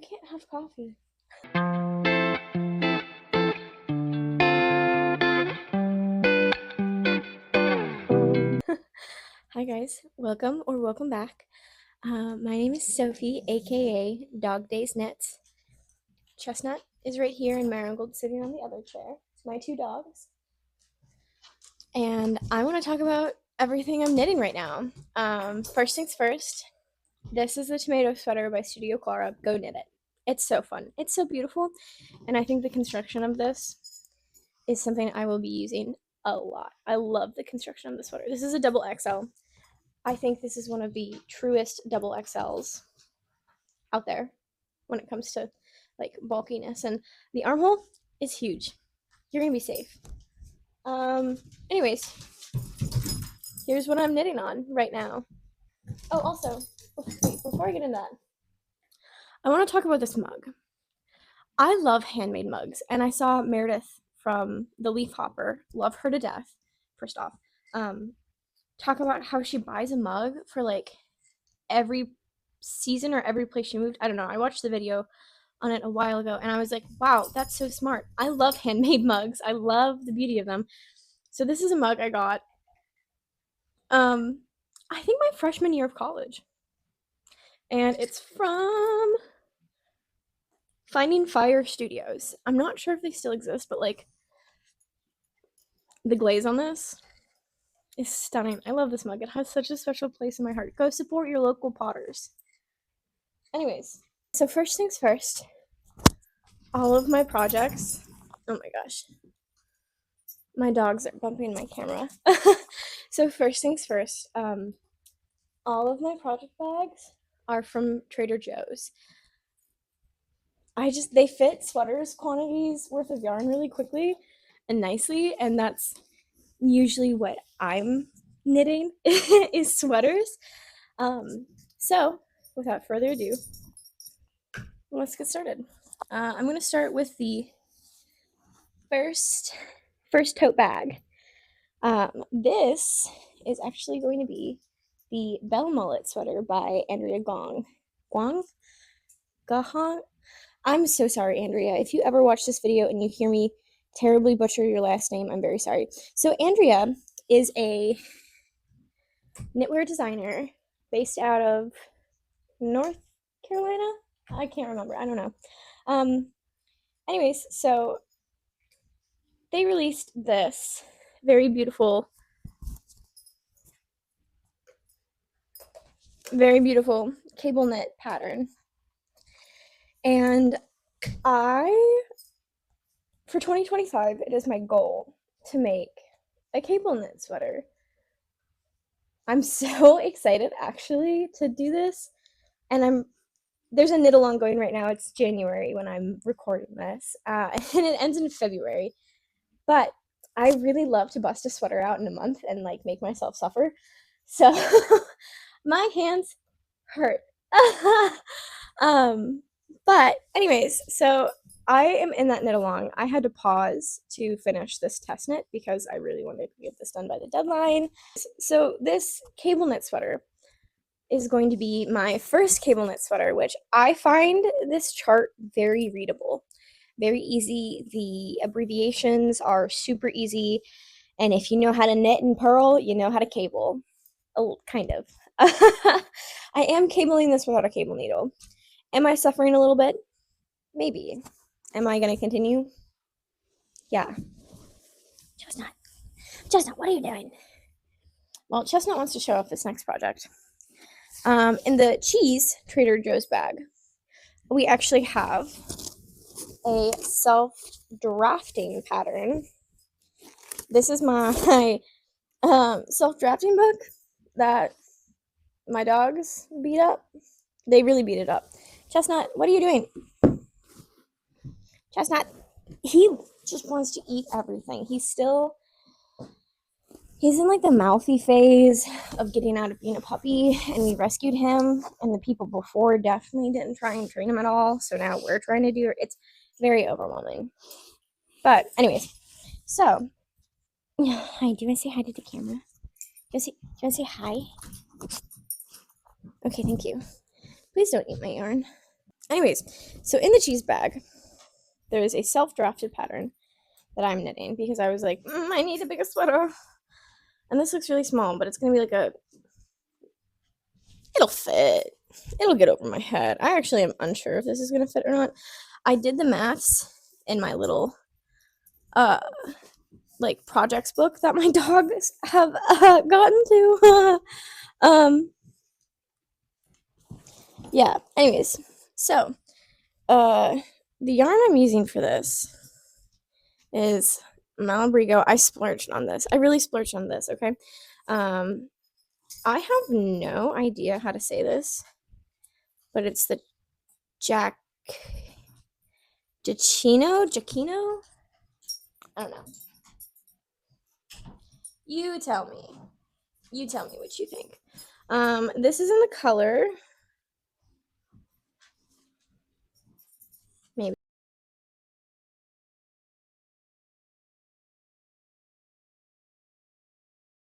can't have coffee. Hi guys, welcome back. My name is Sophie, aka Dog Days Knits. Chestnut is right here and Marigold sitting on the other chair. It's my two dogs. And I want to talk about everything I'm knitting right now. First things first, this is the tomato sweater by Studio Klara. Go knit it. It's so fun. It's so beautiful. And I think the construction of this is something I will be using a lot. I love the construction of the sweater. This is a double XL. I think this is one of the truest double XLs out there when it comes to like bulkiness, and the armhole is huge. You're gonna be safe. Anyways, here's what I'm knitting on right now. Oh, also, wait, before I get into that, I want to talk about this mug. I love handmade mugs, and I saw Meredith from the Leaf Hopper, love her to death, first off, talk about how she buys a mug for like every season or every place she moved. I don't know. I watched the video on it a while ago and I was like, wow, that's so smart. I love handmade mugs. I love the beauty of them. So this is a mug I got I think my freshman year of college. And it's from Finding Fire Studios. I'm not sure if they still exist, but like the glaze on this is stunning. I love this mug. It has such a special place in my heart. Go support your local potters. Anyways, so first things first, all of my projects, oh my gosh, my dogs are bumping my camera. So first things first, all of my project bags are from Trader Joe's. They fit sweaters quantities worth of yarn really quickly and nicely, and that's usually what I'm knitting is sweaters. So without further ado, let's get started. I'm going to start with the first tote bag. This is actually going to be the Belmullet sweater by Andrea Gaughan. Gaughan? I'm so sorry, Andrea. If you ever watch this video and you hear me terribly butcher your last name, I'm very sorry. So Andrea is a knitwear designer based out of North Carolina? I can't remember. I don't know. Anyways, so they released this very beautiful cable knit pattern. And for 2025, it is my goal to make a cable knit sweater. I'm so excited actually to do this. And there's a knit along going right now. It's January when I'm recording this, and it ends in February. But I really love to bust a sweater out in a month and like make myself suffer. So my hands hurt. But anyways, so I am in that knit along. I had to pause to finish this test knit because I really wanted to get this done by the deadline. So this cable knit sweater is going to be my first cable knit sweater, which I find this chart very readable, very easy. The abbreviations are super easy, and if you know how to knit and purl, you know how to cable. Oh, kind of. I am cabling this without a cable needle. Am I suffering a little bit? Maybe. Am I going to continue? Yeah. Chestnut, what are you doing? Well, Chestnut wants to show off this next project. In the cheese Trader Joe's bag, we actually have a self-drafting pattern. This is my self-drafting book that my dogs beat up. They really beat it up. Chestnut, what are you doing? Chestnut, he just wants to eat everything. He's in like the mouthy phase of getting out of being a puppy, and we rescued him, and the people before definitely didn't try and train him at all, so now we're trying to do it. It's very overwhelming. But anyways, so hi, do you want to say hi to the camera? Do you want to say hi? Okay, thank you. Please don't eat my yarn. Anyways, so in the cheese bag, there is a self-drafted pattern that I'm knitting because I was like, I need a bigger sweater. And this looks really small, but it's going to be like it'll fit. It'll get over my head. I actually am unsure if this is going to fit or not. I did the maths in my little, like projects book that my dogs have gotten to. Yeah, anyways, so, the yarn I'm using for this is Malabrigo. I splurged on this. I really splurged on this, okay? I have no idea how to say this, but it's the Giacchino? I don't know. You tell me. You tell me what you think. This is in the color. Maybe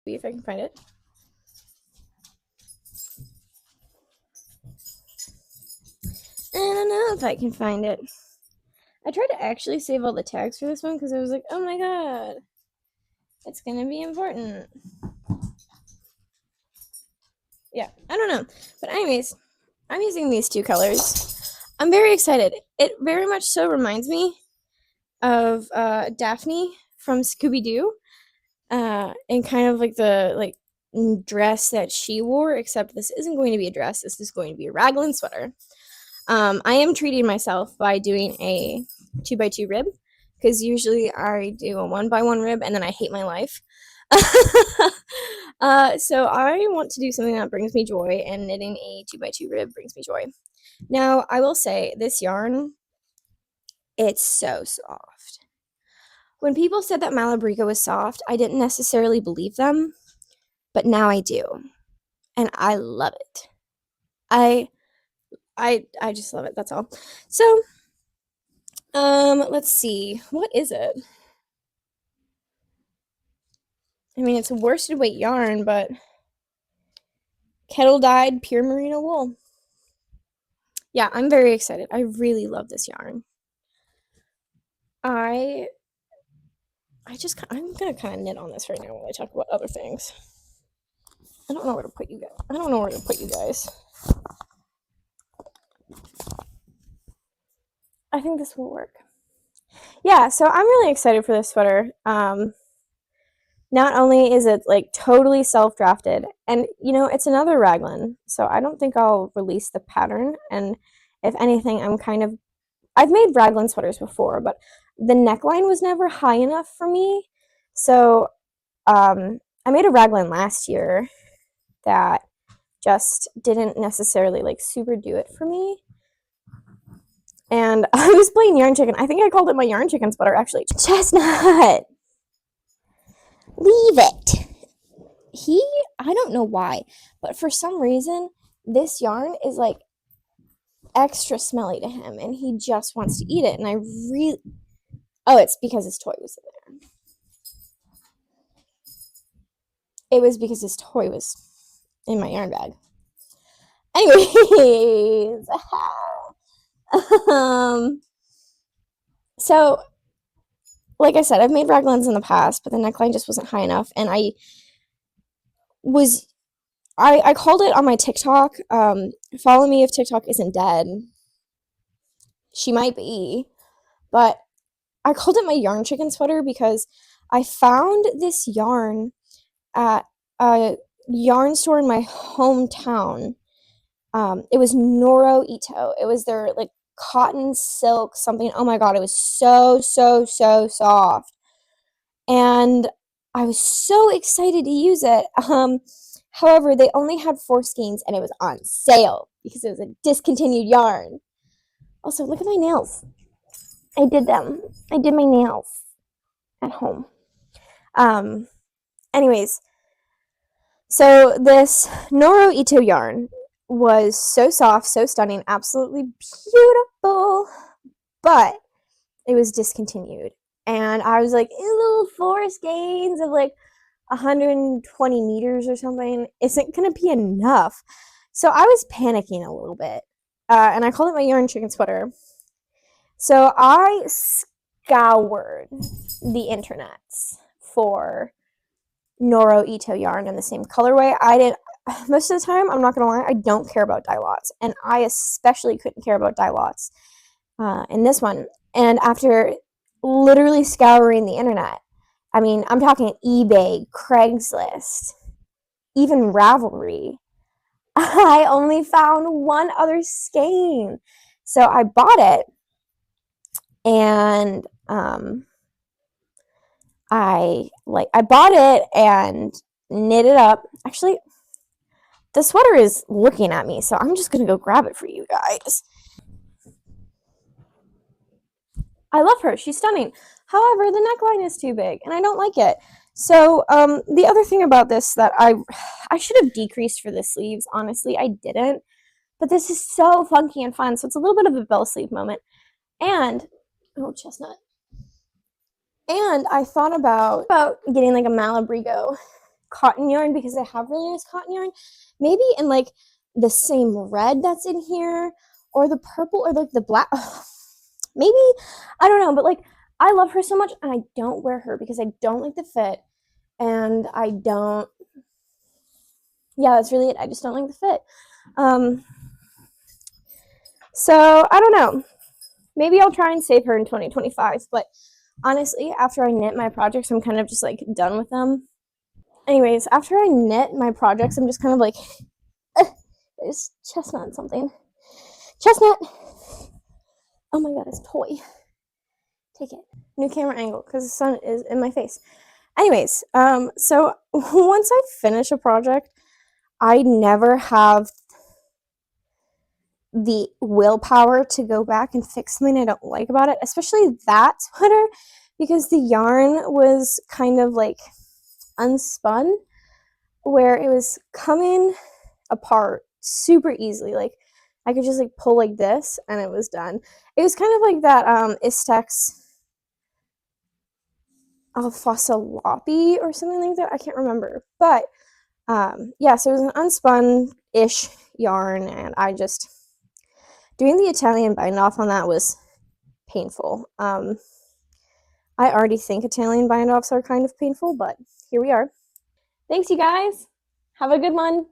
if I can find it. I don't know if I can find it. I tried to actually save all the tags for this one because I was like, oh my god, it's gonna be important. Yeah, I don't know. But anyways, I'm using these two colors. I'm very excited. It very much so reminds me of Daphne from Scooby-Doo, and kind of like the dress that she wore, except this isn't going to be a dress. This is going to be a raglan sweater. I am treating myself by doing a 2x2 rib, because usually I do a 1x1 rib and then I hate my life. So I want to do something that brings me joy, and knitting a 2x2 rib brings me joy. Now, I will say, this yarn, it's so soft. When people said that Malabrigo was soft, I didn't necessarily believe them, but now I do, and I love it. I just love it, that's all. So, let's see. What is it? I mean, it's a worsted weight yarn, but kettle dyed pure merino wool. Yeah, I'm very excited. I really love this yarn. I'm gonna kind of knit on this right now while I talk about other things. I don't know where to put you guys. I think this will work. Yeah, so I'm really excited for this sweater. Not only is it like totally self-drafted, and it's another raglan, so I don't think I'll release the pattern. And if anything, I've made raglan sweaters before, but the neckline was never high enough for me. So I made a raglan last year that just didn't necessarily super do it for me. And I was playing yarn chicken. I think I called it my yarn chicken sweater, actually. Chestnut! Leave it! I don't know why, but for some reason, this yarn is extra smelly to him, and he just wants to eat it. And it's because his toy was in there. It was because his toy was in my yarn bag. Anyways, so like I said, I've made raglans in the past, but the neckline just wasn't high enough, and I called it on my TikTok. Follow me if TikTok isn't dead. She might be, but I called it my yarn chicken sweater because I found this yarn at a yarn store in my hometown. It was Noro Ito. It was their cotton silk something. Oh my god, it was so soft, and I was so excited to use it. However, they only had 4 skeins, and it was on sale because it was a discontinued yarn. Also, look at my nails. I did them. I did my nails at home. Anyways, so this Noro Ito yarn was so soft, so stunning, absolutely beautiful, but it was discontinued. And I was like, little 4 skeins of 120 meters or something isn't gonna be enough. So I was panicking a little bit. and I call it my yarn chicken sweater. So I scoured the internets for Noro Ito yarn in the same colorway. I didn't. Most of the time, I'm not gonna lie, I don't care about dye lots, and I especially couldn't care about dye lots in this one. And after literally scouring the internet, I mean, I'm talking eBay, Craigslist, even Ravelry, I only found one other skein. So I bought it, and I bought it and knit it up. Actually, the sweater is looking at me, so I'm just gonna go grab it for you guys. I love her. She's stunning. However, the neckline is too big, and I don't like it. So, the other thing about this that I should have decreased for the sleeves. Honestly, I didn't. But this is so funky and fun, so it's a little bit of a bell sleeve moment. And oh, chestnut. And I thought about getting like a Malabrigo cotton yarn because I have really nice cotton yarn. Maybe in like the same red that's in here, or the purple, or like the black. Maybe, I don't know, but like I love her so much, and I don't wear her because I don't like the fit, and I don't. Yeah, that's really it. I just don't like the fit. So I don't know. Maybe I'll try and save her in 2025, but honestly, after I knit my projects, I'm kind of just like done with them. Anyways, after I knit my projects, I'm just kind of like, there's chestnut something. Chestnut! Oh my god, it's toy. Take it. New camera angle, because the sun is in my face. Anyways, so once I finish a project, I never have the willpower to go back and fix something I don't like about it, especially that sweater, because the yarn was kind of like unspun, where it was coming apart super easily. Like I could just like pull like this and it was done. It was kind of like that Istex Alphasalapi or something like that. I can't remember. But yeah, so it was an unspun-ish yarn, and I just doing the Italian bind off on that was painful. I already think Italian bind offs are kind of painful, but here we are. Thanks, you guys. Have a good one.